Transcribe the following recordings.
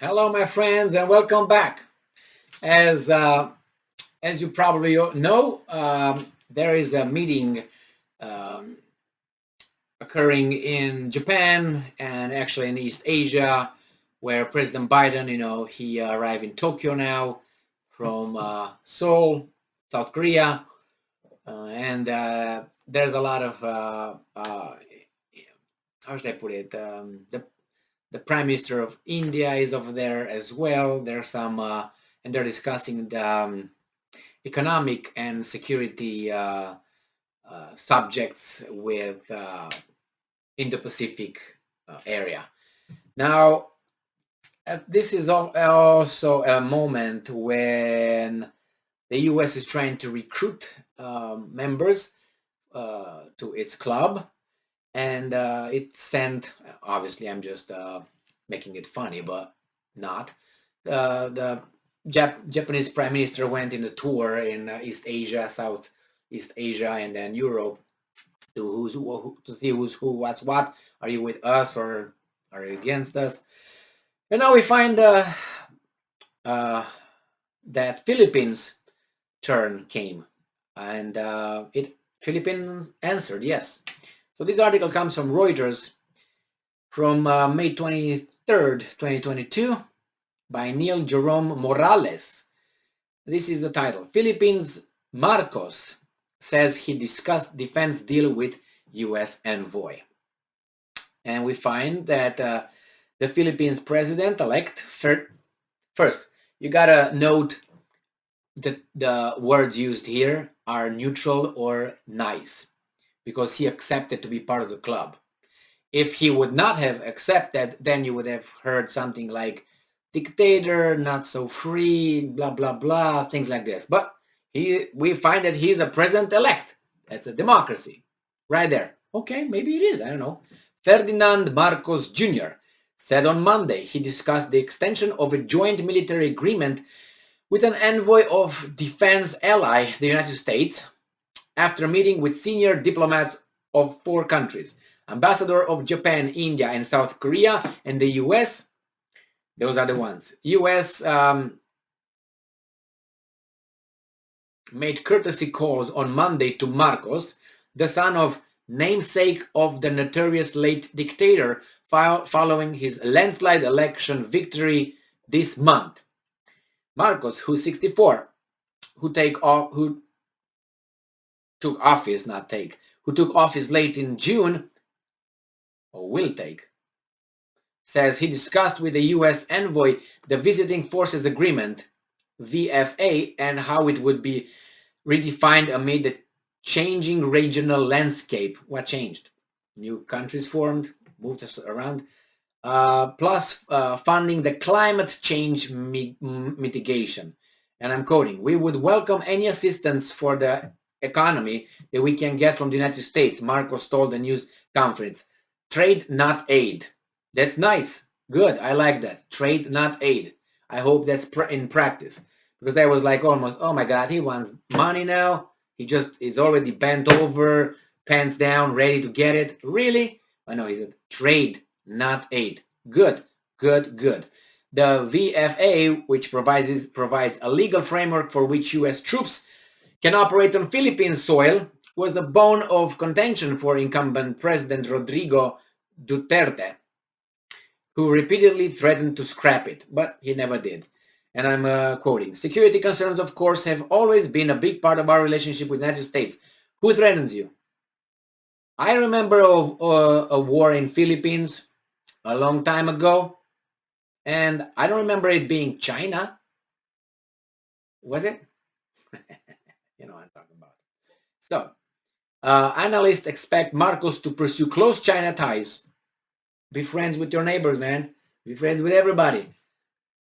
Hello, my friends, and welcome back. As uh, as you probably know, there is a meeting um, occurring in Japan and actually in East Asia, where President Biden, he arrived in Tokyo now from Seoul, South Korea, and there's a lot of how should I put it? The Prime Minister of India is over there as well. There's some, and they're discussing the economic and security subjects with Indo-Pacific area. Now, this is also a moment when the U.S. is trying to recruit members to its club, and it sent. Obviously, I'm just making it funny, but not. The Japanese Prime Minister went in a tour in East Asia, Southeast Asia, and then Europe to see who's who, what's what. Are you with us or are you against us? And now we find uh, that Philippines turn came, and it Philippines answered yes. So this article comes from Reuters from May 23rd, 2022 by Neil Jerome Morales. This is the title. Philippines Marcos says he discussed defense deal with U.S. envoy. And we find that the Philippines president-elect, first, you gotta note that the words used here are neutral or nice, because he accepted to be part of the club. If he would not have accepted, then you would have heard something like dictator, not so free, blah, blah, blah, things like this. But we find that he's a president-elect. That's a democracy right there. Okay, maybe it is. I don't know. Ferdinand Marcos Jr. said on Monday he discussed the extension of a joint military agreement with an envoy of defense ally, the United States, after meeting with senior diplomats of 4 countries, ambassador of Japan, India, and South Korea, and the U.S. Those are the ones. U.S. Made courtesy calls on Monday to Marcos, the son of namesake of the notorious late dictator, following his landslide election victory this month. Marcos, who's 64, who took office late in June, or will take, says he discussed with the U.S. envoy the Visiting Forces Agreement, VFA, and how it would be redefined amid the changing regional landscape. What changed? New countries formed, moved us around, plus funding the climate change mitigation. And I'm quoting, "We would welcome any assistance for the economy that we can get from the United States," Marcos told the news conference. Trade, not aid. That's nice. Good. I like that. Trade, not aid. I hope that's in practice. Because I was like almost, oh my God, he wants money now. He just is already bent over, pants down, ready to get it. Really? I know, he said trade, not aid. Good, good, good. The VFA, which provides a legal framework for which U.S. troops can operate on Philippine soil, was a bone of contention for incumbent President Rodrigo Duterte, who repeatedly threatened to scrap it, but he never did. And I'm quoting, "Security concerns, of course, have always been a big part of our relationship with the United States. Who threatens you?" I remember a war in Philippines a long time ago, and I don't remember it being China. Was it? You know what I'm talking about. So, analysts expect Marcos to pursue close China ties. Be friends with your neighbors, man. Be friends with everybody.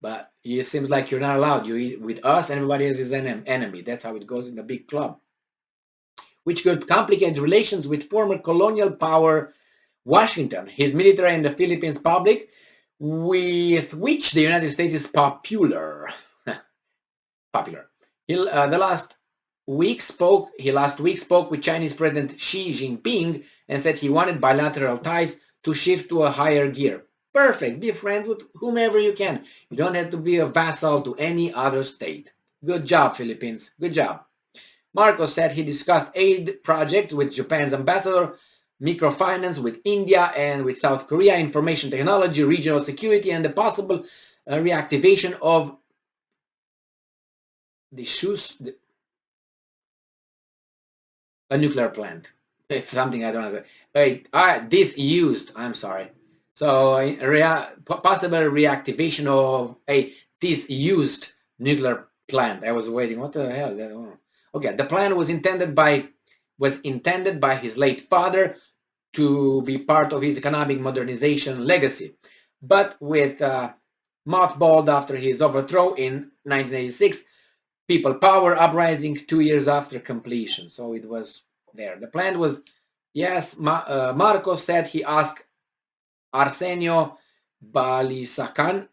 But it seems like you're not allowed. You eat with us, and everybody else is an enemy. That's how it goes in the big club, which could complicate relations with former colonial power Washington, his military, and the Philippines public, with which the United States is popular. Popular. He last week spoke with Chinese President Xi Jinping and said he wanted bilateral ties to shift to a higher gear. Perfect. Be friends with whomever you can. You don't have to be a vassal to any other state. Good job, Philippines. Good job. Marcos said he discussed aid projects with Japan's ambassador, microfinance with India and with South Korea, information technology, regional security, and the possible reactivation of a nuclear plant. It's something I don't understand. Disused, I'm sorry. So possible reactivation of a disused nuclear plant. I was waiting. What the hell is that? Oh. Okay, the plan was intended by his late father to be part of his economic modernization legacy, but with mothballed after his overthrow in 1986, people power uprising 2 years after completion. So it was there. The plan was, yes, Marcos said he asked Arsenio Balisacan,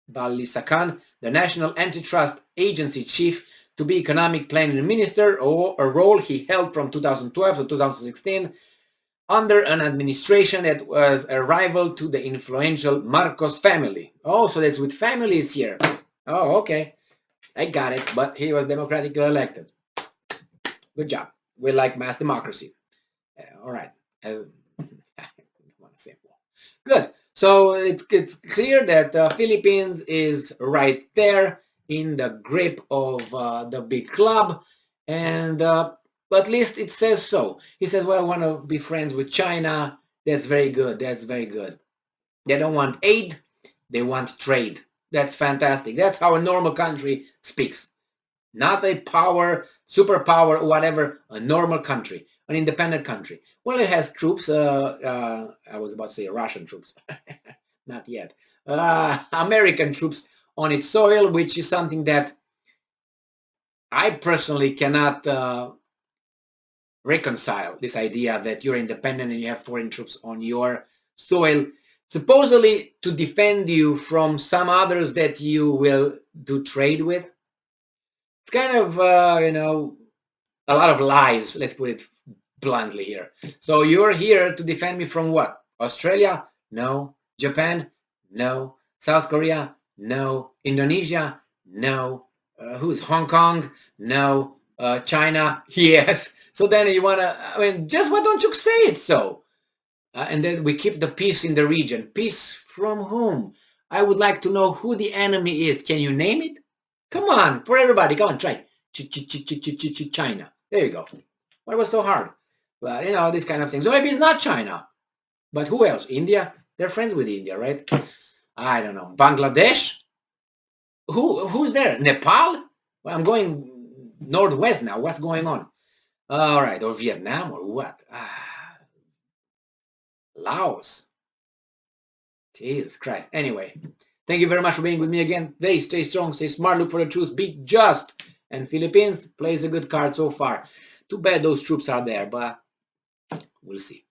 the National Antitrust Agency chief, to be economic planning minister, or a role he held from 2012 to 2016 under an administration that was a rival to the influential Marcos family. Oh, so that's with families here. Oh, okay. I got it, but he was democratically elected. Good job. We like mass democracy. All right. Good. So it's clear that Philippines is right there in the grip of the big club, and at least it says so. He says, well, I want to be friends with China. That's very good. That's very good. They don't want aid. They want trade. That's fantastic. That's how a normal country speaks. Not a power, superpower, whatever, a normal country, an independent country. Well, it has troops. I was about to say Russian troops. Not yet. American troops on its soil, which is something that I personally cannot reconcile, this idea that you're independent and you have foreign troops on your soil, supposedly to defend you from some others that you will do trade with. It's kind of, a lot of lies, let's put it bluntly here. So you're here to defend me from what? Australia? No. Japan? No. South Korea? No. Indonesia? No. Who's Hong Kong? No. China? Yes. So then you want to, just why don't you say it so? And then we keep the peace in the region. Peace from whom? I would like to know who the enemy is. Can you name it? Come on, for everybody, come on, try. China. There you go. Why was so hard? Well, this kind of thing. So maybe it's not China. But who else? India? They're friends with India, right? I don't know. Bangladesh? Who's there? Nepal? Well, I'm going northwest now. What's going on? All right. Or Vietnam or what? Laos. Jesus Christ. Anyway, thank you very much for being with me again. Stay strong, stay smart, look for the truth, be just. And Philippines plays a good card so far. Too bad those troops are there, but we'll see.